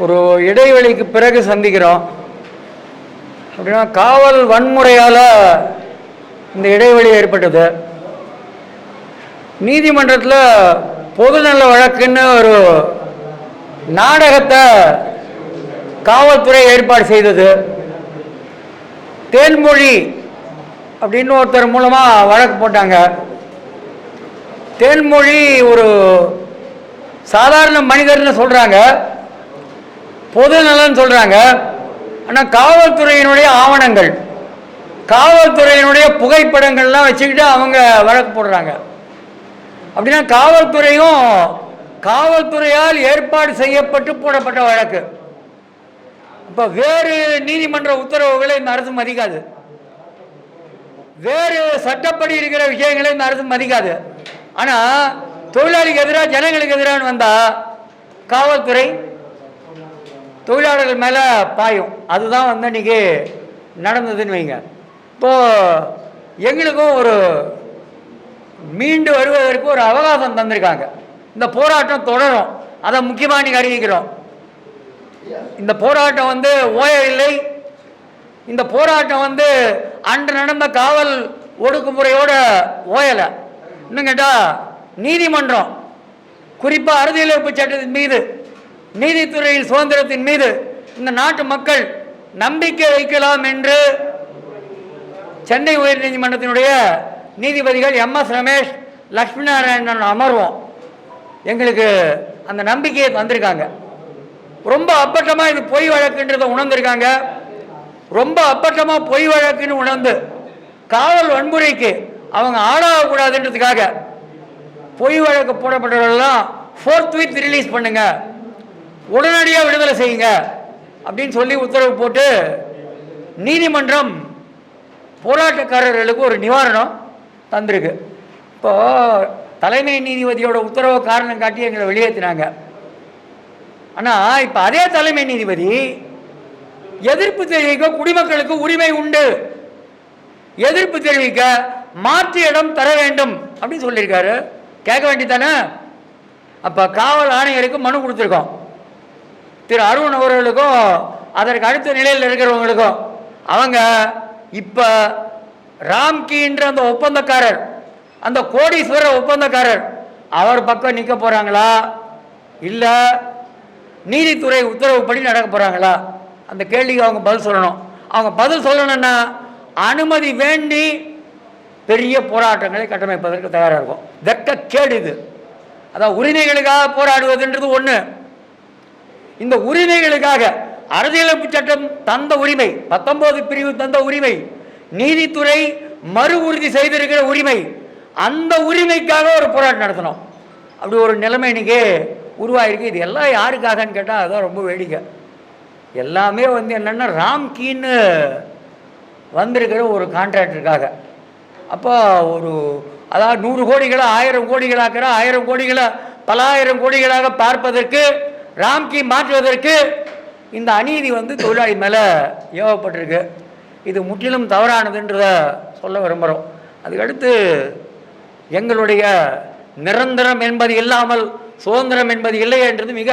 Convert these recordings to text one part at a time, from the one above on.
ஒரு இடைவெளிக்கு பிறகு சந்திக்கிறோம். அப்படின்னா காவல் வன்முறையால் இந்த இடைவெளி ஏற்பட்டது. நீதிமன்றத்தில் பொதுநல வழக்குன்னு ஒரு நாடகத்தை காவல்துறை ஏற்பாடு செய்தது. தேன்மொழி அப்படின்னு ஒருத்தர் மூலமாக வழக்கு போட்டாங்க. தேன்மொழி ஒரு சாதாரண மனிதர்னு சொல்கிறாங்க, பொது நலன்னு சொல்கிறாங்க. ஆனால் காவல்துறையினுடைய ஆவணங்கள், காவல்துறையினுடைய புகைப்படங்கள்லாம் வச்சுக்கிட்டு அவங்க வழக்கு போடுறாங்க. அப்படின்னா காவல்துறையும் காவல்துறையால் ஏற்பாடு செய்யப்பட்டு போடப்பட்ட வழக்கு. இப்போ வேறு நீதிமன்ற உத்தரவுகளை இந்த அரசு மதிக்காது, வேறு சட்டப்படி இருக்கிற விஷயங்களை இந்த அரசு மதிக்காது. ஆனால் தொழிலாளிக்கு எதிராக ஜனங்களுக்கு எதிராக வந்தால் காவல்துறை தொழிலாளர்கள் மேலே பாயும். அதுதான் இன்னைக்கு நடந்ததுன்னு வைங்க. இப்போது எங்களுக்கும் ஒரு மீண்டு வருவதற்கு ஒரு அவகாசம் தந்திருக்காங்க. இந்த போராட்டம் தொடரும், அதை முக்கியமாக நீங்கள் அறிவிக்கிறோம். இந்த போராட்டம் ஓயவில்லை. இந்த போராட்டம் அன்று நடந்த காவல் ஒடுக்குமுறையோட ஓயலை. இன்னும் கேட்டால் நீதிமன்றம், குறிப்பாக அரசியலமைப்பு சட்டத்தின் மீது, நீதித்துறையின் சுதந்திரத்தின் மீது இந்த நாட்டு மக்கள் நம்பிக்கை வைக்கலாம் என்று சென்னை உயர்நீதிமன்றத்தினுடைய நீதிபதிகள் MS ரமேஷ், லட்சுமி நாராயணன் அமர்வோம் எங்களுக்கு அந்த நம்பிக்கையை தந்திருக்காங்க. ரொம்ப அப்பட்டமாக இது பொய் வழக்குன்றதை உணர்ந்திருக்காங்க. ரொம்ப அப்பட்டமாக பொய் வழக்குன்னு உணர்ந்து காவல் வன்முறைக்கு அவங்க ஆளாகக்கூடாதுன்றதுக்காக பொய் வழக்கு போடப்பட்டவர்களெல்லாம் ஃபோர்த்வித் ரிலீஸ் பண்ணுங்க, உடனடியாக விடுதலை செய்யுங்க அப்படின்னு சொல்லி உத்தரவு போட்டு நீதிமன்றம் போராட்டக்காரர்களுக்கு ஒரு நிவாரணம் தந்திருக்கு. இப்போ தலைமை நீதிபதியோட உத்தரவை காரணம் காட்டி எங்களை வெளியேற்றினாங்க. ஆனால் இப்போ அதே தலைமை நீதிபதி எதிர்ப்பு தெரிவிக்க குடிமக்களுக்கு உரிமை உண்டு, எதிர்ப்பு தெரிவிக்க மாற்று இடம் தர வேண்டும் அப்படின்னு சொல்லியிருக்காரு. கேட்க வேண்டியதானே? அப்போ காவல் ஆணையருக்கு மனு கொடுத்துருக்கோம். திரு அருண் அவர்களுக்கும் அதற்கு அடுத்த நிலையில் இருக்கிறவங்களுக்கும் அவங்க இப்போ ராம்கின்ற அந்த ஒப்பந்தக்காரர், அந்த கோடீஸ்வரர் ஒப்பந்தக்காரர், அவர் பக்கம் நிற்க போகிறாங்களா இல்லை நீதித்துறை உத்தரவுப்படி நடக்க போகிறாங்களா? அந்த கேள்விக்கு அவங்க பதில் சொல்லணும். அவங்க பதில் சொல்லணும்னா அனுமதி வேண்டி பெரிய போராட்டங்களை கட்டமைப்பதற்கு தயாராக இருக்கும். வெட்கக்கேடு இது. அதான் உரிமைகளுக்காக போராடுவதுன்றது ஒன்று. இந்த உரிமைகளுக்காக அரசியலமைப்பு சட்டம் தந்த உரிமை, 19 பிரிவு தந்த உரிமை, நீதித்துறை மறு உறுதி செய்திருக்கிற உரிமை, அந்த உரிமைக்காக ஒரு போராட்டம் நடத்தணும். அப்படி ஒரு நிலைமை இன்னைக்கு உருவாயிருக்கு. இது எல்லாம் யாருக்காகன்னு கேட்டால் அதுதான் ரொம்ப வேடிக்கை. எல்லாமே என்னென்னா ராம்கின்னு வந்திருக்கிற ஒரு கான்ட்ராக்டருக்காக. அப்போ ஒரு அதாவது 100 கோடிகளை 1000 கோடிகளாக்கிற, 1000 கோடிகளை பல ஆயிரம் கோடிகளாக பார்ப்பதற்கு, ராம்கி மாற்றுவதற்கு இந்த அநீதி தொழிலாளி மேலே ஏவப்பட்டிருக்கு. இது முற்றிலும் தவறானதுன்றதை சொல்ல விரும்புகிறோம். அதுக்கடுத்து எங்களுடைய நிரந்தரம் என்பது இல்லாமல் சுதந்திரம் என்பது இல்லை என்றது மிக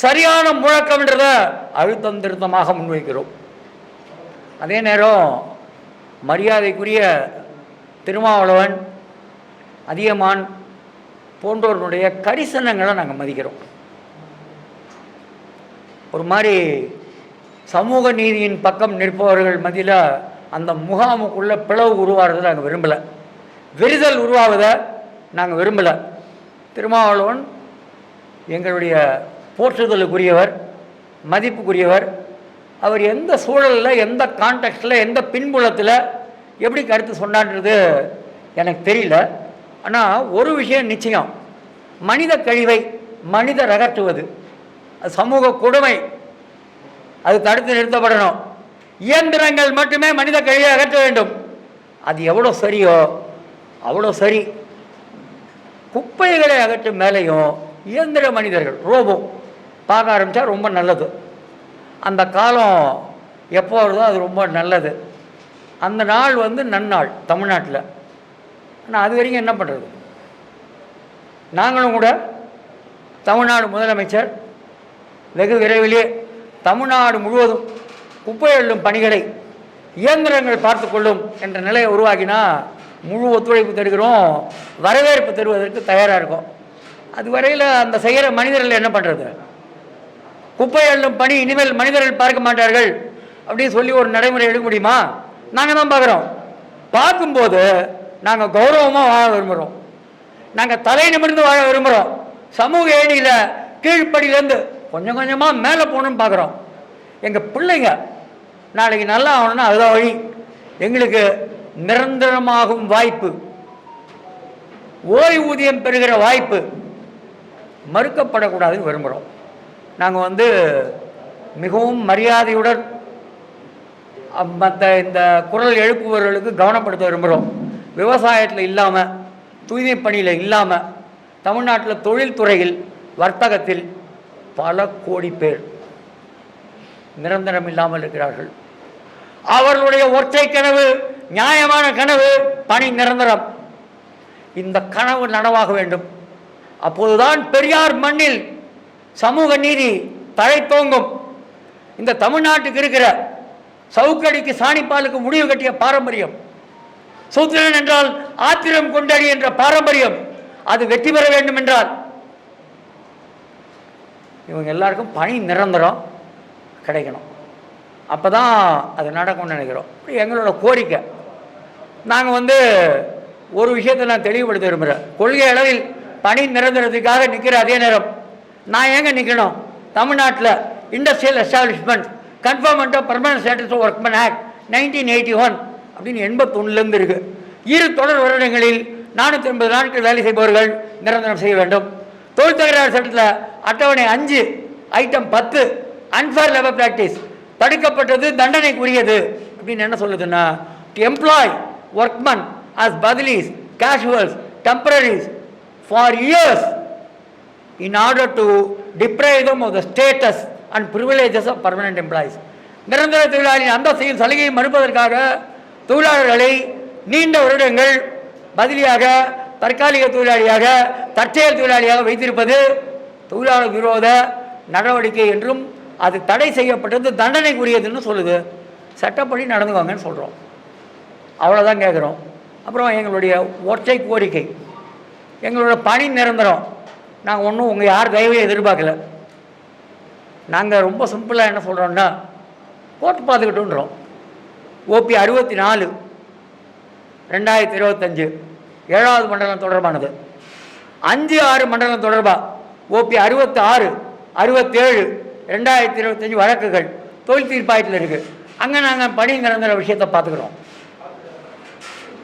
சரியான முழக்கம் என்றதை அழுத்தம் திருத்தமாக முன்வைக்கிறோம். அதே நேரம் மரியாதைக்குரிய திருமாவளவன், அதியமான் போன்றோருடைய கரிசனங்களை நாங்கள் மதிக்கிறோம். ஒரு மாதிரி சமூக நீதியின் பக்கம் நிற்பவர்கள் மத்தியில் அந்த முகாமுக்குள்ளே பிளவு உருவாகிறத நாங்கள் விரும்பலை, விரிதல் உருவாவதை நாங்கள் விரும்பலை. திருமாவளவன் எங்களுடைய போற்றுதலுக்குரியவர், மதிப்புக்குரியவர். அவர் எந்த சூழலில், எந்த கான்டெக்ஸ்டில், எந்த பின்புலத்தில் எப்படி கருத்து சொன்னான்றது எனக்கு தெரியல. ஆனால் ஒரு விஷயம் நிச்சயம், மனித கழிவை மனிதர் அகற்றுவது அது சமூக கொடுமை, அது தடுத்து நிறுத்தப்படணும். இயந்திரங்கள் மட்டுமே மனித கழிவை அகற்ற வேண்டும். அது எவ்வளோ சரியோ அவ்வளோ சரி. குப்பைகளை அகற்றும் மேலேயும் இயந்திர மனிதர்கள், ரோபோ பார்க்க ஆரம்பித்தா ரொம்ப நல்லது. அந்த காலம் எப்போ வருதோ அது ரொம்ப நல்லது. அந்த நாள் நன்னாள் தமிழ்நாட்டில். ஆனால் அது வரைக்கும் என்ன பண்ணுறது? நாங்களும் கூட தமிழ்நாடு முதலமைச்சர் வெகு விரைவிலே தமிழ்நாடு முழுவதும் குப்பை அள்ளும் பணிகளை இயந்திரங்கள் பார்த்து கொள்ளும் என்ற நிலையை உருவாக்கினா முழு ஒத்துழைப்பு தருகிறோம், வரவேற்பு தருவதற்கு தயாராக இருக்கும். அதுவரையில் அந்த செய்கிற மனிதர்கள் என்ன பண்ணுறது? குப்பை அள்ளும் பணி இனிமேல் மனிதர்கள் பார்க்க மாட்டார்கள் அப்படின்னு சொல்லி ஒரு நடைமுறை எடுக்க முடியுமா? நாங்கள் தான் பார்க்குறோம். பார்க்கும்போது நாங்கள் கௌரவமாக வாழ விரும்புகிறோம், நாங்கள் தலை நிமிர்ந்து வாழ விரும்புகிறோம். சமூக ஏணியில் கீழ்ப்படியிலேருந்து கொஞ்சம் கொஞ்சமாக மேலே போகணுன்னு பார்க்குறோம். எங்கள் பிள்ளைங்க நாளைக்கு நல்லா ஆகணும்னா அதுதான் வழி. எங்களுக்கு நிரந்தரமாகும் வாய்ப்பு, ஓய்வூதியம் பெறுகிற வாய்ப்பு மறுக்கப்படக்கூடாதுன்னு விரும்புகிறோம். நாங்கள் மிகவும் மரியாதையுடன் மற்ற இந்த குரல் எழுப்புபவர்களுக்கு கவனப்படுத்த விரும்புகிறோம். விவசாயத்தில் இல்லாமல், தூய்மை பணியில் இல்லாமல், தமிழ்நாட்டில் தொழில்துறையில், வர்த்தகத்தில் பல கோடி பேர் நிரந்தரம் இல்லாமல் இருக்கிறார்கள். அவர்களுடைய ஒற்றை கனவு, நியாயமான கனவு, பணி நிரந்தரம். இந்த கனவு நனவாக வேண்டும். அப்போதுதான் பெரியார் மண்ணில் சமூக நீதி தழைத்தோங்கும். இந்த தமிழ்நாட்டுக்கு இருக்கிற சவுக்கடிக்கு சாணிப்பாலுக்கு முடிவு கட்டிய பாரம்பரியம், சூத்திரன் என்றால் ஆத்திரம் கொண்டடி என்ற பாரம்பரியம், அது வெற்றி பெற வேண்டும் என்றால் இவங்க எல்லாருக்கும் பணி நிரந்தரம் கிடைக்கணும். அப்போ தான் அது நடக்கும்னு நினைக்கிறோம். எங்களோட கோரிக்கை. நாங்கள் ஒரு விஷயத்தை நான் தெளிவுபடுத்த விரும்புகிறேன். கொள்கை அளவில் பணி நிரந்தரத்துக்காக நிற்கிற அதே நேரம் நான் ஏங்க நிற்கணும்? தமிழ்நாட்டில் industrial establishment conferment of permanent status of workmen act 1981 அப்படின்னு 81 இருக்குது. இரு தொடர் வருடங்களில் 480 நாட்கள் வேலை செய்பவர்கள் நிரந்தரம் செய்ய வேண்டும். தொழில் தகராறு சட்டத்தில் அட்டவணை 5 ஐட்டம் 10 அன்ஃபேர் லேபர் பிராக்டிஸ் தடுக்கப்பட்டது, தண்டனைக்குரியது அப்படின்னு என்ன சொல்லுதுன்னா, டு எம்ப்ளாய் ஒர்க்மன் as பதிலீஸ், casuals, temporaries for years in order to deprive them of the status and privileges of permanent employees. நிரந்தர தொழிலாளியின் அந்தஸ்தையும் சலுகையை மறுப்பதற்காக தொழிலாளர்களை நீண்ட வருடங்கள் பதிலியாக, தற்காலிக தொழிலாளியாக, தற்செயல் தொழிலாளியாக வைத்திருப்பது தொழிலாளர் விரோத நடவடிக்கை என்றும் அது தடை செய்யப்பட்டது, தண்டனைக்குரியதுன்னு சொல்லுது. சட்டப்படி நடந்துவாங்கன்னு சொல்கிறோம். அவ்வளோதான் கேட்குறோம். அப்புறம் எங்களுடைய ஒற்றை கோரிக்கை, எங்களோட பணி நிரந்தரம். நாங்கள் ஒன்றும் உங்கள் யார் தயவையும் எதிர்பார்க்கல. நாங்கள் ரொம்ப சிம்பிளாக என்ன சொல்கிறோன்னா, போட்டு பார்த்துக்கிட்டோன்றோம். ஓபி 64 2025 7வது மண்டலம் தொடர்பானது, 5-6 மண்டலம் தொடர்பாக ஓபி 66 67 2025 வழக்குகள் தொழில் தீர்ப்பாயத்தில் இருக்குது. அங்கே நாங்கள் பணி நிரந்தர விஷயத்தை பார்த்துக்கிறோம்.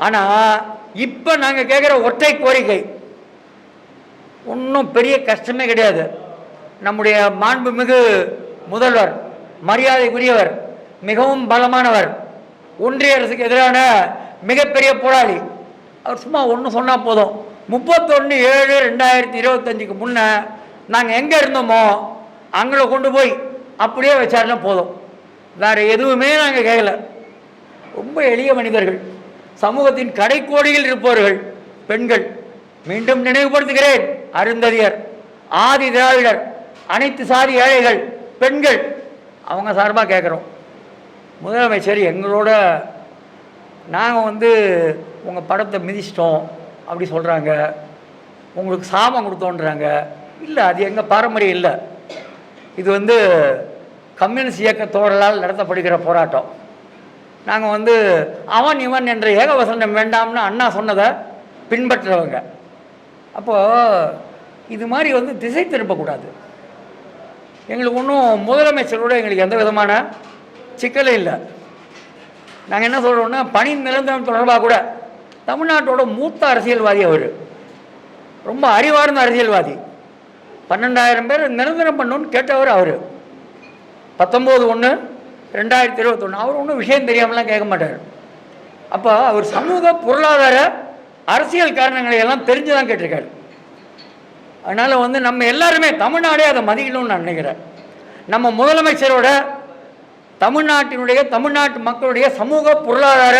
ஆனால் இப்போ நாங்கள் கேட்குற ஒற்றை கோரிக்கை ஒன்றும் பெரிய கஷ்டமே கிடையாது. நம்முடைய மாண்புமிகு முதல்வர், மரியாதைக்குரியவர், மிகவும் பலமானவர், ஒன்றிய அரசுக்கு எதிரான மிகப்பெரிய போராளி. அவர் சும்மா ஒன்று சொன்னால் போதும், 31/7/2025 முன்னே நாங்கள் எங்கே இருந்தோமோ அங்கே கொண்டு போய் அப்படியே வச்சாருன்னா போதும். வேறு எதுவுமே நாங்கள் கேட்கல. ரொம்ப எளிய மனிதர்கள், சமூகத்தின் கடைக்கோடியில் இருப்பவர்கள், பெண்கள். மீண்டும் நினைவுபடுத்துகிறேன், அருந்ததியர், ஆதி திராவிடர், அனைத்து சாதி ஏழைகள், பெண்கள், அவங்க சார்பாக கேட்குறோம். முதலமைச்சர் எங்களோட நாங்கள் உங்கள் படத்தை மிதிச்சிட்டோம் அப்படி சொல்கிறாங்க, உங்களுக்கு சாபம் கொடுத்தோன்றாங்க. இல்லை, அது எங்கள் பாரம்பரியம் இல்லை. இது கம்யூனிஸ்ட் இயக்க தோழலால் நடத்தப்படுகிற போராட்டம். நாங்கள் அவன் இவன் என்ற ஏகவசனம் வேண்டாம்னு அண்ணா சொன்னதை பின்பற்றுறவங்க. அப்போது இது மாதிரி திசை திருப்பக்கூடாது. எங்களுக்கு ஒன்றும் முதலமைச்சரோட எங்களுக்கு எந்த விதமான சிக்கலும் இல்லை. நாங்கள் என்ன சொல்கிறோன்னா, பணி நிரந்தரம் தொடர்பாக கூட தமிழ்நாட்டோட மூத்த அரசியல்வாதி அவர், ரொம்ப அறிவார்ந்த அரசியல்வாதி. 12,000 பேர் நிரந்தரம் பண்ணணும்னு கேட்டவர் அவர். 19/1/2021 அவர் ஒன்றும் விஷயம் தெரியாமலாம் கேட்க மாட்டார். அப்போ அவர் சமூக பொருளாதார அரசியல் காரணங்களை எல்லாம் தெரிஞ்சு தான் கேட்டிருக்காரு. அதனால் நம்ம எல்லாருமே தமிழ்நாடே அதை மதிக்கணும்னு நான் நினைக்கிறேன். நம்ம முதலமைச்சரோட தமிழ்நாட்டு மக்களுடைய சமூக பொருளாதார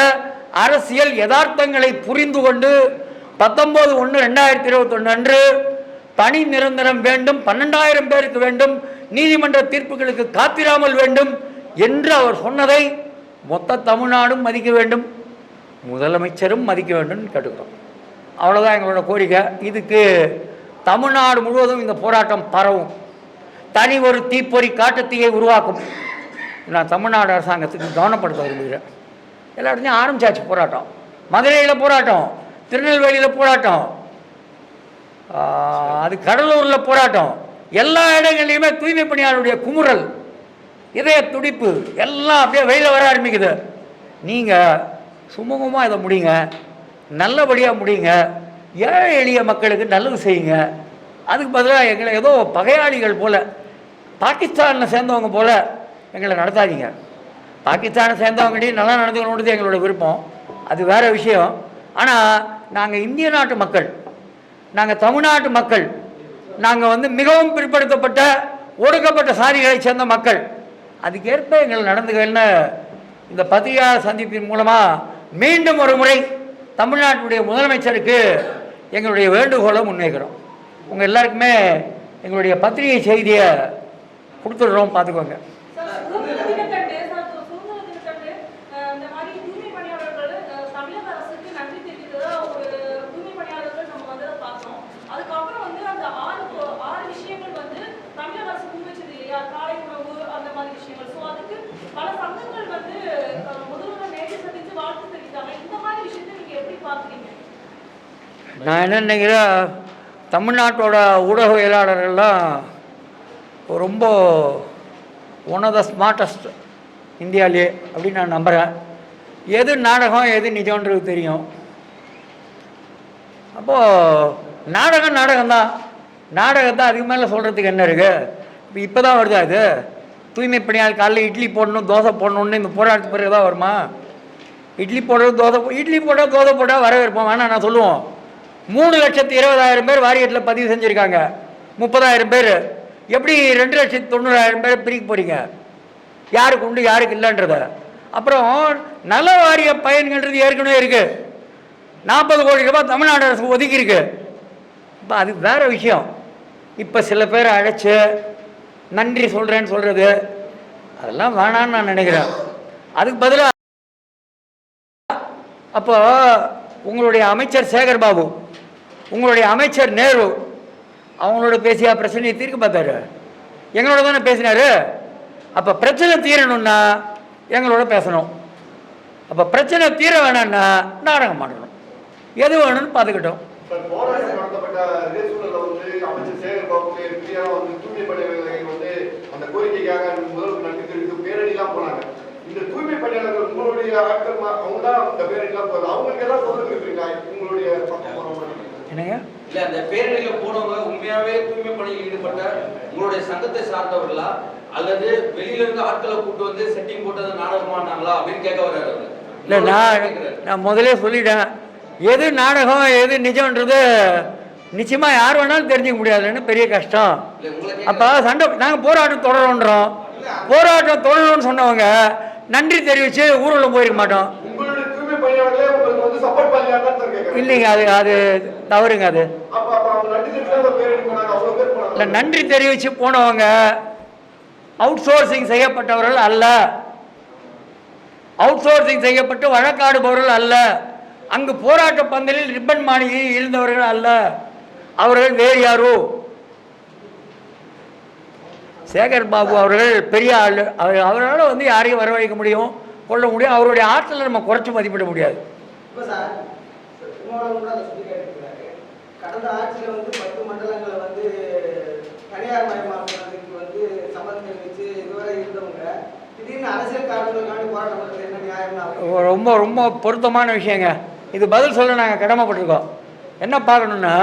அரசியல் யதார்த்தங்களை புரிந்து கொண்டு 19/1/2021 அன்று பணி நிரந்தரம் வேண்டும், 12,000 பேருக்கு வேண்டும், நீதிமன்ற தீர்ப்புகளுக்கு காத்திராமல் வேண்டும் என்று அவர் சொன்னதை மொத்த தமிழ்நாடும் மதிக்க வேண்டும், முதலமைச்சரும் மதிக்க வேண்டும் கேட்டுக்கிறோம். அவ்வளோதான் எங்களோட கோரிக்கை. இதுக்கு தமிழ்நாடு முழுவதும் இந்த போராட்டம் பரவும், தனி ஒரு தீப்பொறி காட்டுத்தீயை உருவாக்கும். நான் தமிழ்நாடு அரசாங்கத்துக்கு கவனப்படுத்த விரும்புகிறேன். எல்லா இடத்துலையும் ஆரம்பிச்சாச்சு போராட்டம். மதுரையில் போராட்டம், திருநெல்வேலியில் போராட்டம், அது கடலூரில் போராட்டம், எல்லா இடங்கள்லையுமே தூய்மை பணியாளருடைய குமுறல், இதய துடிப்பு எல்லாம் அப்படியே வெளியில் வர ஆரம்பிக்குது. நீங்கள் சுமூகமாக இதை முடிங்க, நல்லபடியாக முடிங்க, ஏழை எளிய மக்களுக்கு நல்லது செய்யுங்க. அதுக்கு பதிலாக எங்களை ஏதோ பகையாளிகள் போல், பாகிஸ்தானில் சேர்ந்தவங்க போல் எங்களை நடத்தாதீங்க. பாகிஸ்தானை சேர்ந்தவங்ககிட்டையும் நல்லா நடந்துக்கணுன்றது எங்களோட விருப்பம், அது வேறு விஷயம். ஆனால் நாங்கள் இந்திய நாட்டு மக்கள், நாங்கள் தமிழ்நாட்டு மக்கள், நாங்கள் மிகவும் பிற்படுத்தப்பட்ட ஒடுக்கப்பட்ட சாதிகளை சேர்ந்த மக்கள், அதுக்கேற்ப எங்களை நடந்துக்கன்னு இந்த பத்திரிகையாளர் சந்திப்பின் மூலமாக மீண்டும் ஒரு முறை தமிழ்நாட்டுடைய முதலமைச்சருக்கு எங்களுடைய வேண்டுகோளை முன்வைக்கிறோம். உங்கள் எல்லாருக்குமே எங்களுடைய பத்திரிகை செய்தியை கொடுத்துடுறோம், பார்த்துக்கோங்க. நான் என்ன நினைக்கிறேன், தமிழ்நாட்டோட ஊடகவியலாளர்கள்லாம் ரொம்ப ஒன் ஆஃப் த ஸ்மார்ட்டஸ்ட் இந்தியாவிலே அப்படின்னு நான் நம்புகிறேன். எது நாடகம் எது நிஜம்ன்றது தெரியும். அப்போது நாடகம்தான், நாடகத்தை அதுக்கு மேலே சொல்கிறதுக்கு என்ன இருக்குது? இப்போ தான் வருது அது. தூய்மை பணியாளர் காலையில் இட்லி போடணும் தோசை போடணுன்னு இந்த போராட்டத்து பிறகு தான் வருமா? இட்லி போடுறது தோசை, இட்லி போட்டால் தோசை போட்டால் வரவேற்போம் வேணாம் நான் சொல்லுவோம். 3,20,000 பேர் வாரியத்தில் பதிவு செஞ்சுருக்காங்க, 30,000 பேர். எப்படி 2,90,000 பேர் பிரிக்க போகிறீங்க? யாருக்கு உண்டு யாருக்கு இல்லைன்றத. அப்புறம் நல வாரிய பயன்கிறது ஏற்கனவே இருக்குது, 40 கோடி ரூபாய் தமிழ்நாடு அரசு ஒதுக்கியிருக்கு. இப்போ அது வேறு விஷயம். இப்போ சில பேரை அழைச்சி நன்றி சொல்கிறேன்னு சொல்கிறது அதெல்லாம் வேணான்னு நான் நினைக்கிறேன். அதுக்கு பதிலாக அப்போ உங்களுடைய அமைச்சர் சேகர் பாபு, உங்களுடைய அமைச்சர் நேரு அவங்களோட பேசியா பிரச்சனையை தீர்க்க பார்த்தாரு? எங்களோட தானே பேசினார். அப்போ பிரச்சனை தீரணும்னா எங்களோட பேசணும். அப்போ பிரச்சனை தீர வேணான்னா நாடகம் பண்ணணும். எது வேணும்னு பார்த்துக்கிட்டோம். இந்த தூய்மை பணியாளர்கள் உங்களுடைய ஆட்கள் அவங்க தான் அந்த பேரணிலாம் போகுது, அவங்களுக்கு ஏதாவது சொல்லிருக்கீங்களா? உங்களுடைய என்னங்க இல்ல அந்த பேரணியில போனவங்க உண்மையாவே தூய்மை பணியில் ஈடுபட்ட உங்களுடைய சங்கத்தை சார்ந்தவர்களா அல்லது வெளியில இருந்து ஆட்களை கூட்டு வந்து செட்டிங் போட்டது நாடகமானாங்களா அப்படின்னு கேட்க வர்றாரு. இல்லை நான் முதலே சொல்லிட்டேன், எது நாடகம் எது நிஜம்ன்றது நிச்சயமாக யார் வேணாலும் தெரிஞ்சுக்க முடியாதுன்னு பெரிய கஷ்டம். அப்போ சண்டை நாங்கள் போராட்டம் தொடரோன்றோம். போராட்டம் தொடரும்னு சொன்னவங்க நன்றி தெரிவித்து ஊர்வலம் போயிருக்க மாட்டோம். இல்லைங்க, அது தவறுங்க. அது இல்லை, நன்றி தெரிவித்து போனவங்க அவுட் சோர்சிங் செய்யப்பட்டவர்கள் அல்ல, அவுட் சோர்சிங் செய்யப்பட்டு வழக்காடுபவர்கள் அல்ல, அங்கு போராட்ட பந்தலில் ரிப்பன் மாளிகையில் இருந்தவர்கள் அல்ல, அவர்கள் வேறு யாரோ. சேகர் பாபு அவர்கள் பெரிய ஆள், அவரால் யாரையும் வரவழைக்க முடியும், கொள்ள முடியும். அவருடைய ஆற்றலை நம்ம குறைச்சி மதிப்பிட முடியாது. கடந்த ஆட்சியில் 10 மண்டலங்களை தனியார் மயமாக்குறதுக்கு சம்மந்தம் தெரிவித்து இதுவரை இருந்தவங்க திடீர்னு அரசியல் காரணங்களுக்காண்டி போராட்டம் பண்ணுறது என்ன நியாயம்? ரொம்ப ரொம்ப பொருத்தமான விஷயங்க. இது பதில் சொல்ல நாங்கள் கடமைப்பட்டிருக்கோம். என்ன பார்க்கணுன்னா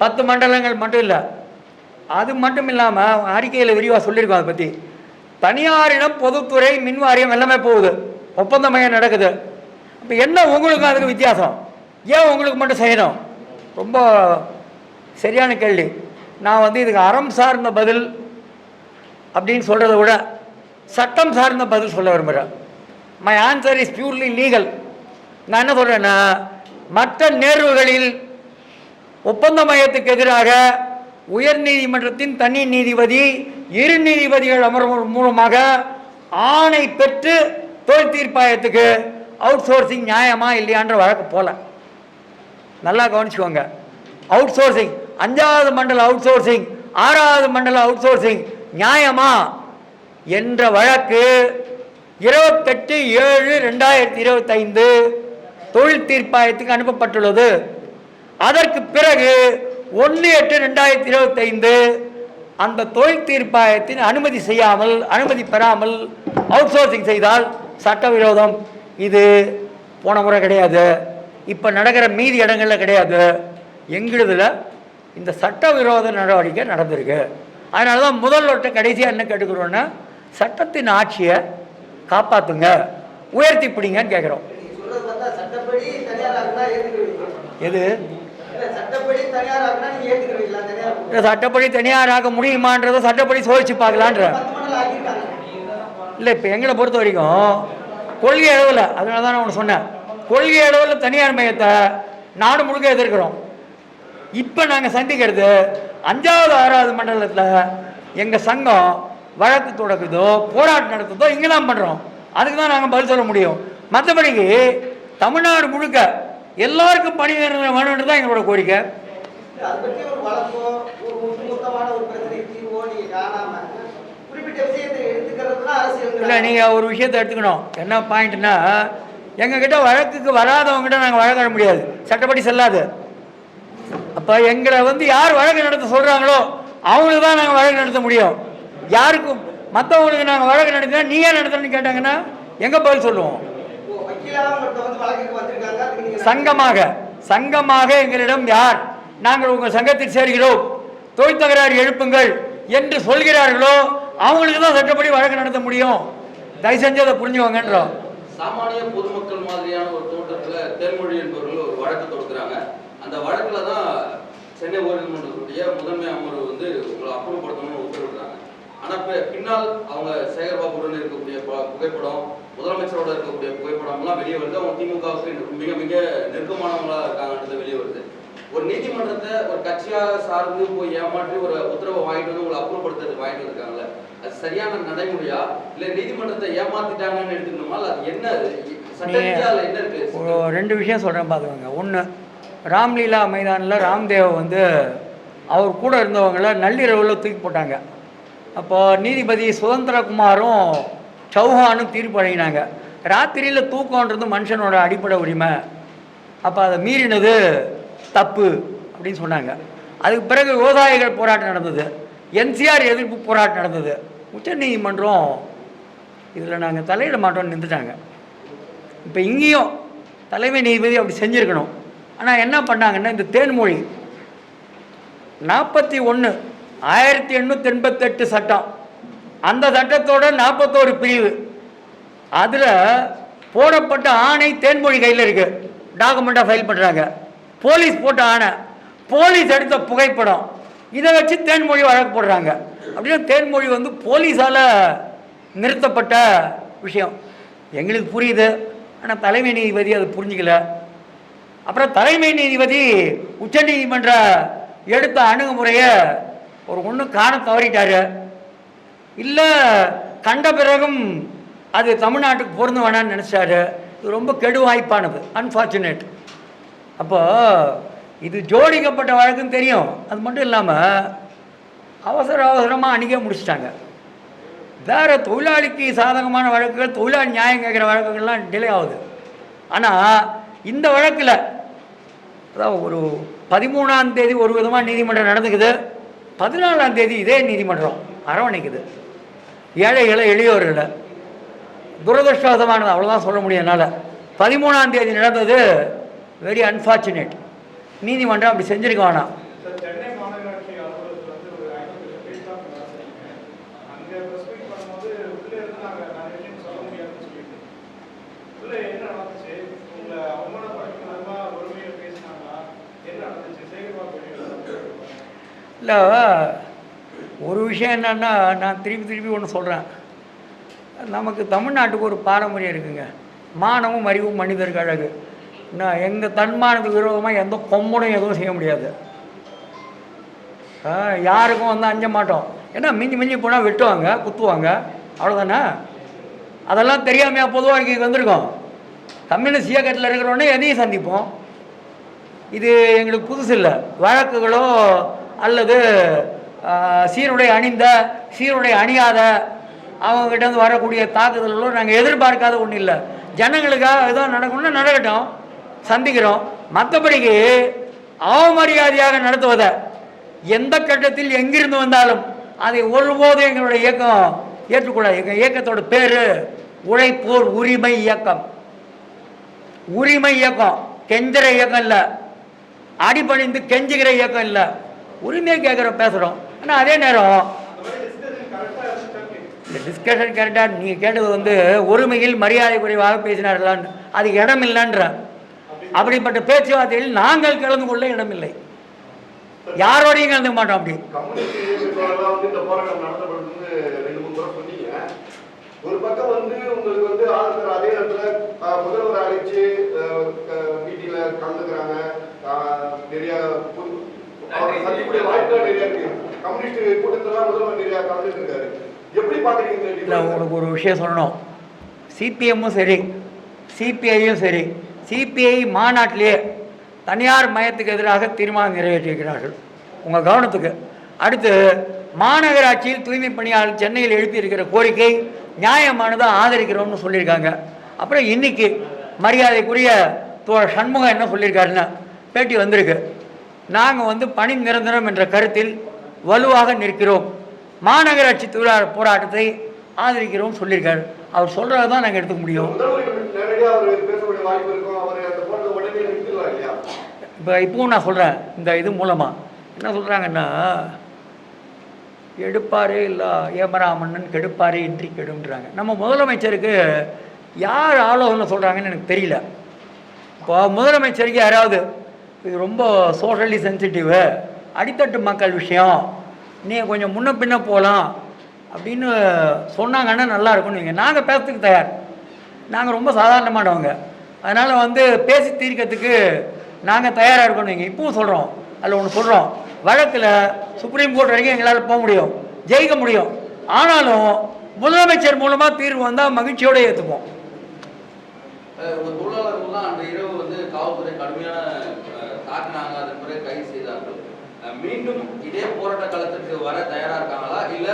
10 மண்டலங்கள் மட்டும் இல்லை, அது மட்டும் இல்லாமல் அறிக்கையில் விரிவாக சொல்லியிருக்கோம். அதை பற்றி தனியாரிடம் பொதுத்துறை மின்வாரியம் எல்லாமே போகுது, ஒப்பந்த மையம் நடக்குது. அப்போ என்ன உங்களுக்கு அதுக்கு வித்தியாசம்? ஏன் உங்களுக்கு மட்டும் செய்யணும்? ரொம்ப சரியான கேள்வி. நான் இதுக்கு அறம் சார்ந்த பதில் அப்படின்னு சொல்கிறத விட சட்டம் சார்ந்த பதில் சொல்ல விரும்புகிறேன். My answer is purely legal. நான் என்ன சொல்கிறேன்னா, மற்ற நேர்வுகளில் ஒப்பந்த மையத்துக்கு எதிராக உயர் நீதிமன்றத்தின் தனி நீதிபதி இரு நீதிபதிகள் அமர்வு மூலமாக ஆணை பெற்று தொழில் தீர்ப்பாயத்துக்கு அவுட் சோர்சிங் நியாயமா இல்லையான்ற வழக்கு போல. நல்லா கவனிச்சுக்கோங்க. அவுட் சோர்சிங் 5வது மண்டல அவுட் சோர்சிங் 6வது மண்டல அவுட் சோர்சிங் நியாயமா என்ற வழக்கு 28/7/2025 தொழில் தீர்ப்பாயத்துக்கு அனுப்பப்பட்டுள்ளது. அதற்கு பிறகு 1/8/2025 அந்த தொழில் தீர்ப்பாயத்தின் அனுமதி பெறாமல் அவுட் சோர்சிங் செய்தால் சட்டவிரோதம். இது போன முறை கிடையாது, இப்போ நடக்கிற மீதி இடங்களில் கிடையாது. எங்களுதில் இந்த சட்டவிரோத நடவடிக்கை நடந்திருக்கு. அதனால தான் முதல்வர்கிட்ட கடைசியாக என்ன கேட்டுக்கிறோன்னா, சட்டத்தின் ஆட்சியை காப்பாற்றுங்க, உயர்த்தி பிடிங்கன்னு கேட்குறோம். எது சட்டப்படி தனியாராக முடியுமான்றதை சட்டப்படி சோதிச்சு பார்க்கலான்ற இல்லை. இப்போ எங்களை பொறுத்த வரைக்கும் கொள்கை அளவில், அதனால தான் நான் ஒன்று சொன்னேன், கொள்கை அளவில் தனியார் மையத்தை நாடு முழுக்க எதிர்க்கிறோம். இப்போ நாங்கள் சந்திக்கிறது 5வது 6வது மண்டலத்தில் எங்கள் சங்கம் வழக்கு தொடக்குதோ போராட்டம் நடத்துதோ இங்கே தான் பண்ணுறோம். அதுக்கு தான் நாங்கள் பதில் சொல்ல முடியும். மற்றபடிக்கு தமிழ்நாடு முழுக்க எல்லாருக்கும் பணி வேணும்னு தான் எங்களோட கோரிக்கை. இல்லை, நீங்கள் ஒரு விஷயத்தை எடுத்துக்கணும். என்ன பாயிண்ட்னா, எங்ககிட்ட வழக்குக்கு வராதவங்ககிட்ட நாங்கள் வழக்காட முடியாது, சட்டப்படி செல்லாது. அப்போ எங்களை யார் வழக்கு நடத்த சொல்கிறாங்களோ அவங்களுக்கு தான் நாங்கள் வழக்கு நடத்த முடியும். யாருக்கும் மற்றவங்களுக்கு நாங்கள் வழக்கு நடத்தினா நீ ஏன் நடத்தணும்னு கேட்டாங்கன்னா எங்கே பதில் சொல்லுவோம்? சங்கமாக எங்களிடம் யார் நாங்கள் உங்கள் சங்கத்தில் சேர்கிறோம், தொழில் தகராறு எழுப்புங்கள் என்று சொல்கிறார்களோ அவங்களுக்கு தான் சட்டப்படி வழக்கு நடத்த முடியும். தயவு செஞ்சு அதை புரிஞ்சுவாங்கன்றோம். சாமானிய பொதுமக்கள் மாதிரியான ஒரு தோட்டத்தில் தேன்மொழி என்பவர்கள் ஒரு வழக்கு தொடுக்கிறாங்க. அந்த வழக்குல தான் சென்னை உயர்நீதிமன்றத்துடைய முதன்மை அமர்வு உங்களை அப்புறப்படுத்தணும்னு உத்தரவிடுறாங்க. ஆனால் பின்னால் அவங்க சேகர்பாபுடன் இருக்கக்கூடிய புகைப்படம், முதலமைச்சரோட இருக்கக்கூடிய புகைப்படம்லாம் வெளியே வருது. அவங்க திமுகவுக்கு மிக மிக நெருக்கமானவங்களா இருக்காங்கன்றது வெளியே வருது. ஒரு நீதிமன்றத்தை ஒரு கட்சியாக சார்ந்து போய் ஏமாற்றி ஒரு உத்தரவை வாங்கிட்டு உங்களை அப்புறப்படுத்துறது வாங்கிட்டு வந்திருக்காங்களே, அது சரியான நடைமுறையா இல்லை நீதிமன்றத்தை ஏமாத்திட்டாங்கன்னு எடுத்துக்கணுமா? அது என்ன சட்டத்தியால என்ன இருக்கு? ரெண்டு விஷயம் சொல்கிறேன் பார்த்துக்கோங்க. ஒன்று, ராம்லீலா மைதானில் ராம்தேவ் அவர் கூட இருந்தவங்கள நள்ளிரவில் தூக்கி போட்டாங்க. அப்போது நீதிபதி சுதந்திரகுமாரும் சௌஹானும் தீர்ப்பு வழங்கினாங்க. ராத்திரியில் தூக்கம்ன்றது மனுஷனோட அடிப்படை உரிமை, அப்போ அதை மீறினது தப்பு அப்படின்னு சொன்னாங்க. அதுக்கு பிறகு விவசாயிகள் போராட்டம் நடந்தது, என்சிஆர் எதிர்ப்பு போராட்டம் நடந்தது. உச்சநீதிமன்றம் இதில் நாங்கள் தலையிட மாட்டோம்னு நின்றுட்டாங்க. இப்போ இங்கேயும் தலைமை நீதிபதி அப்படி செஞ்சுருக்கணும். ஆனால் என்ன பண்ணாங்கன்னா, இந்த தேன்மொழி 41/1888 சட்டம், அந்த சட்டத்தோட 41 பிரிவு, அதில் போடப்பட்ட ஆணை தேன்மொழி கையில் இருக்குது, டாக்குமெண்ட்டாக ஃபைல் பண்ணுறாங்க. போலீஸ் போட்ட ஆணை, போலீஸ் எடுத்த புகைப்படம், இதை வச்சு தேன்மொழி வழக்கு போடுறாங்க. அப்படின்னா தேன்மொழி போலீஸால் நிறுத்தப்பட்ட விஷயம். எங்களுக்கு புரியுது, ஆனால் தலைமை நீதிபதி அது புரிஞ்சிக்கல. அப்புறம் தலைமை நீதிபதி உச்சநீதிமன்ற எடுத்த அணுகுமுறையை ஒன்று காண தவறிட்டார், இல்லை கண்ட பிறகும் அது தமிழ்நாட்டுக்கு பொருந்து வேணான்னு நினச்சாரு. இது ரொம்ப கெடு வாய்ப்பானது, அன்ஃபார்ச்சுனேட். அப்போது இது ஜோடிக்கப்பட்ட வழக்குன்னு தெரியும். அது மட்டும் இல்லாமல் அவசரமாக அன்றைக்கே முடிச்சிட்டாங்க. வேறு தொழிலாளிக்கு சாதகமான வழக்குகள், தொழிலாளி நியாயம் கேட்குற வழக்குகள்லாம் டிலே ஆகுது. ஆனால் இந்த வழக்கில் அதாவது ஒரு 13ஆம் தேதி ஒரு விதமாக நீதிமன்றம் நடந்துக்குது, 14ஆம் தேதி இதே நீதிமன்றம் அரவணைக்குது. ஏழைகளை எளியோர்களை துரதிருஷ்டவசமானது, அவ்வளோதான் சொல்ல முடியும் என்னால். 13ஆம் தேதி நடந்தது வெரி அன்ஃபார்ச்சுனேட். நீதிமன்றம் அப்படி செஞ்சுருக்க வேணாம். இல்லை, ஒரு விஷயம் என்னன்னா, நான் திருப்பி ஒன்று சொல்கிறேன். நமக்கு தமிழ்நாட்டுக்கு ஒரு பாரம்பரியம் இருக்குங்க, மானமும் அறிவும் மனிதருக்கு அழகு. நான் எங்கள் தன்மானத்துக்கு விரோதமாக எந்த கொம்பனும் எதுவும் செய்ய முடியாது. யாருக்கும் அஞ்ச மாட்டோம். ஏன்னா மிஞ்சி மிஞ்சி போனால் வெட்டுவாங்க, குத்துவாங்க, அவ்வளோதானே. அதெல்லாம் தெரியாமையா பொதுவாக இங்கே வந்திருக்கோம். கம்யூனிஸ்ட் இயக்கத்தில் இருக்கிறோன்னே எதையும் சந்திப்போம். இது எங்களுக்கு புதுசு இல்லை. வழக்குகளோ அல்லது சீருடை அணிந்த சீருடை அணியாத அவங்ககிட்ட வரக்கூடிய தாக்குதல்களோ நாங்கள் எதிர்பார்க்காத ஒன்றும் இல்லை. ஜனங்களுக்காக ஏதோ நடக்கணும்னா நடக்கட்டும், சந்திக்கிறோம். மற்றபடிக்கு அவமரியாதையாக நடத்துவதை எந்த கட்டத்தில் எங்கிருந்து வந்தாலும் அதை ஒருபோதும் எங்களுடைய இயக்கம் ஏற்றுக்கூடாது. எங்கள் இயக்கத்தோட பேர் உழைப்போர் உரிமை இயக்கம். உரிமை இயக்கம், கெஞ்சுற இயக்கம் இல்லை, அடிபணிந்து கெஞ்சுகிற இயக்கம் இல்லை. உரிமையை கேட்குற பேசுகிறோம். ஆனால் அதே நேரம் இந்த டிஸ்கஷன் கரெக்டாக நீங்கள் கேட்டது ஒருமையில் மரியாதை குறைவாக பேசினார்களான்னு, அதுக்கு இடம் இல்லைன்ற. அப்படிப்பட்ட பேச்சுவார்த்தையில் நாங்கள் கலந்து கொள்ள இடமில்லை, யாரோடையும் கலந்துக்க மாட்டோம். அப்படி ஒரு பக்கம் உங்களுக்கு ஆளுநர் அதே இடத்துல முதல்வர் அழைச்சு மீட்டிங்ல கலந்துக்கிறாங்க. நிறைய சந்திக்கூடிய வாய்ப்புகள் நிறைய இருக்கு. கம்யூனிஸ்ட் கூட்டத்தில் முதல்வர் நிறைய கலந்துட்டு இருக்காரு. எப்படி பாக்குறீங்க? இல்லை, உங்களுக்கு ஒரு விஷயம் சொல்லணும். சிபிஎம்மும் சரி, சிபிஐயும் சரி, சிபிஐ மாநாட்டிலேயே தனியார் மயத்துக்கு எதிராக தீர்மானம் நிறைவேற்றியிருக்கிறார்கள். உங்கள் கவனத்துக்கு. அடுத்து மாநகராட்சியில் தூய்மை பணியாளர் சென்னையில் எழுப்பியிருக்கிற கோரிக்கை நியாயமானதை ஆதரிக்கிறோம்னு சொல்லியிருக்காங்க. அப்புறம் இன்னைக்கு மரியாதைக்குரிய சண்முகம் என்ன சொல்லியிருக்காருன்னா, பேட்டி வந்திருக்கு. நாங்கள் பணி நிரந்தரம் என்ற கருத்தில் வலுவாக நிற்கிறோம், மாநகராட்சி தொழிலாளர் போராட்டத்தை ஆதரிக்கிறோம் சொல்லியிருக்காரு. அவர் சொல்கிறது தான் நாங்கள் எடுத்துக்க முடியும். இப்போவும் நான் சொல்கிறேன், இந்த இது மூலமாக என்ன சொல்கிறாங்கன்னா, எடுப்பாரே இல்லை ஏமராமன்னன் கெடுப்பாரே இன்றி கெடுன்றாங்க. நம்ம முதலமைச்சருக்கு யார் ஆலோசனை சொல்கிறாங்கன்னு எனக்கு தெரியல. இப்போ முதலமைச்சருக்கு யாராவது இது ரொம்ப சோஷலி சென்சிட்டிவு, அடித்தட்டு மக்கள் விஷயம், நீங்கள் கொஞ்சம் முன்ன பின்ன போகலாம் அப்படின்னு சொன்னாங்கன்னா நல்லாயிருக்கும்னு வைங்க. நாங்கள் பேசுறதுக்கு தயார். நாங்கள் ரொம்ப சாதாரணமானவங்க. அதனால் பேசி தீர்க்கிறதுக்கு நாங்கள் தயாராக இருக்கணும் வைங்க. இப்பவும் சொல்கிறோம், அதில் ஒன்று சொல்கிறோம், வழக்கில் சுப்ரீம் கோர்ட் வரைக்கும் எங்களால் போக முடியும், ஜெயிக்க முடியும். ஆனாலும் முதலமைச்சர் மூலமாக தீர்வு வந்தால் மகிழ்ச்சியோடு ஏற்றுப்போம். தொழிலாளர்கள்லாம் அந்த இரவு காவல்துறை கடுமையான தாக்கினாங்க, அதன் பிறகு கைது செய்தார்கள். மீண்டும் இதே போராட்ட களத்திற்கு வர தயாரா இருக்காங்களா, இல்ல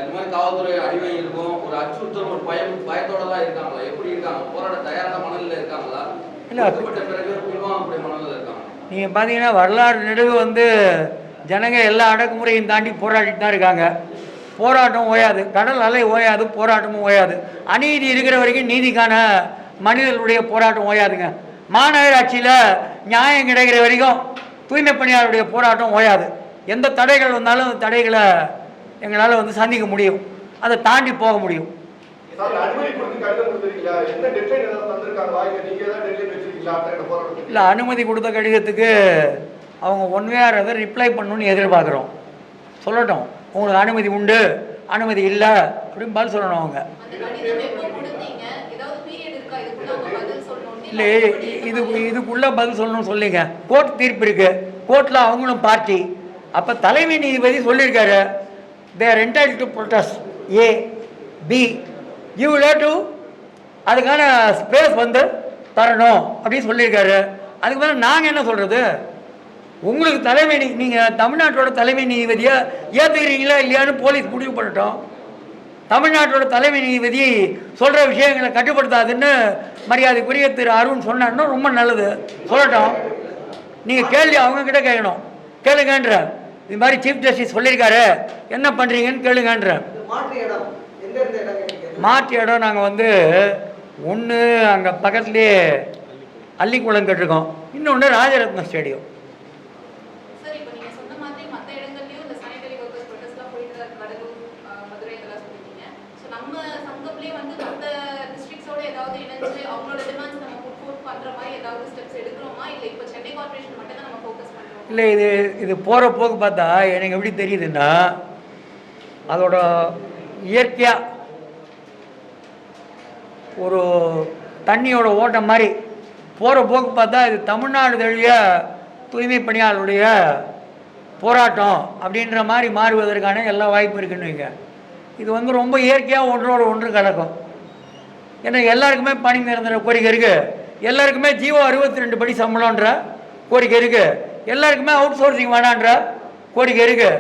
இந்த மாதிரி காவல்துறை அடிமை இருக்கும், ஒரு அச்சுறுத்தல், ஒரு பயத்தோட தான் இருக்காங்களா, எப்படி இருக்காங்க? போராட்ட தயாரான மனநிலை இருக்காங்களா, இல்ல பிறகு அப்படி மனநிலை இருக்காங்க? நீங்கள் பார்த்தீங்கன்னா வரலாறு நெடுகு ஜனங்க எல்லா அடக்குமுறையும் தாண்டி போராடிட்டு தான் இருக்காங்க. போராட்டம் ஓயாது, கடல் அலை ஓயாது, போராட்டமும் ஓயாது. அநீதி இருக்கிற வரைக்கும் நீதிக்கான மனிதர்களுடைய போராட்டம் ஓயாதுங்க. மாநகராட்சியில் நியாயம் கிடைக்கிற வரைக்கும் தூய்மை பணியாளருடைய போராட்டம் ஓயாது. எந்த தடைகள் வந்தாலும் அந்த தடைகளை எங்களால் சந்திக்க முடியும், அதை தாண்டி போக முடியும். இல்லை, அனுமதி கொடுத்த கடிதத்துக்கு அவங்க ஒன்வேர் அதை ரிப்ளை பண்ணணும்னு எதிர்பார்க்குறோம். சொல்லட்டும், உங்களுக்கு அனுமதி உண்டு, அனுமதி இல்லை அப்படின்னு பதில் சொல்லணும். அவங்க இல்லை, இதுக்குள்ளே பதில் சொல்லணும்னு சொல்லிங்க. கோர்ட் தீர்ப்பு இருக்குது, கோர்ட்டில் அவங்களும் பார்ட்டி. அப்போ தலைமை நீதிபதி சொல்லியிருக்காரு, they are entitled to protest A, B, you will have to அதுக்கான ஸ்பேஸ் தரணும் அப்படின்னு சொல்லியிருக்காரு. அதுக்கு மேலே நாங்கள் என்ன சொல்கிறது? உங்களுக்கு தலைமை நீங்கள் தமிழ்நாட்டோட தலைமை நீதிபதியை ஏற்றுக்கிறீங்களா இல்லையான்னு போலீஸ் முடிவு பண்ணட்டும். தமிழ்நாட்டோட தலைமை நீதிபதி சொல்கிற விஷயங்களை கட்டுப்படுத்தாதுன்னு மரியாதைக்குரிய திரு அருண் சொன்னான்னா ரொம்ப நல்லது, சொல்லட்டும். நீங்கள் கேள்வி அவங்கக்கிட்ட கேட்கணும், கேளுங்கன்ற. இது மாதிரி சீஃப் ஜஸ்டிஸ் சொல்லியிருக்காரு, என்ன பண்ணுறீங்கன்னு கேளுங்கன்ற. மாற்று இடம் நாங்கள் ஒன்று அங்கே பக்கத்துலேயே அள்ளிக்குளம் கட்டிருக்கோம், இன்னொன்று ராஜரத்ன ஸ்டேடியம். இல்லை, இது போகிற போக்கு பார்த்தா எனக்கு எப்படி தெரியுதுன்னா, அதோட இயற்கையாக ஒரு தண்ணியோட ஓட்டம் மாதிரி போகிற போக்கு பார்த்தா இது தமிழ்நாடு தழுவிய தூய்மை பணியாளருடைய போராட்டம் அப்படின்ற மாதிரி மாறுவதற்கான எல்லா வாய்ப்பும் இருக்குன்னு வைங்க. இது வந்து ரொம்ப இயற்கையாக ஒன்றோடு ஒன்று கலக்கும். ஏன்னா எல்லாருக்குமே பணி நிரந்தர கோரிக்கை இருக்குது, எல்லாருக்குமே ஜீவோ 62 படி சம்பளம்ன்ற கோரிக்கை இருக்குது, எல்லாருக்குமே அவுட் சோர்சிங் வேணான்ற கோரிக்கை இருக்குது.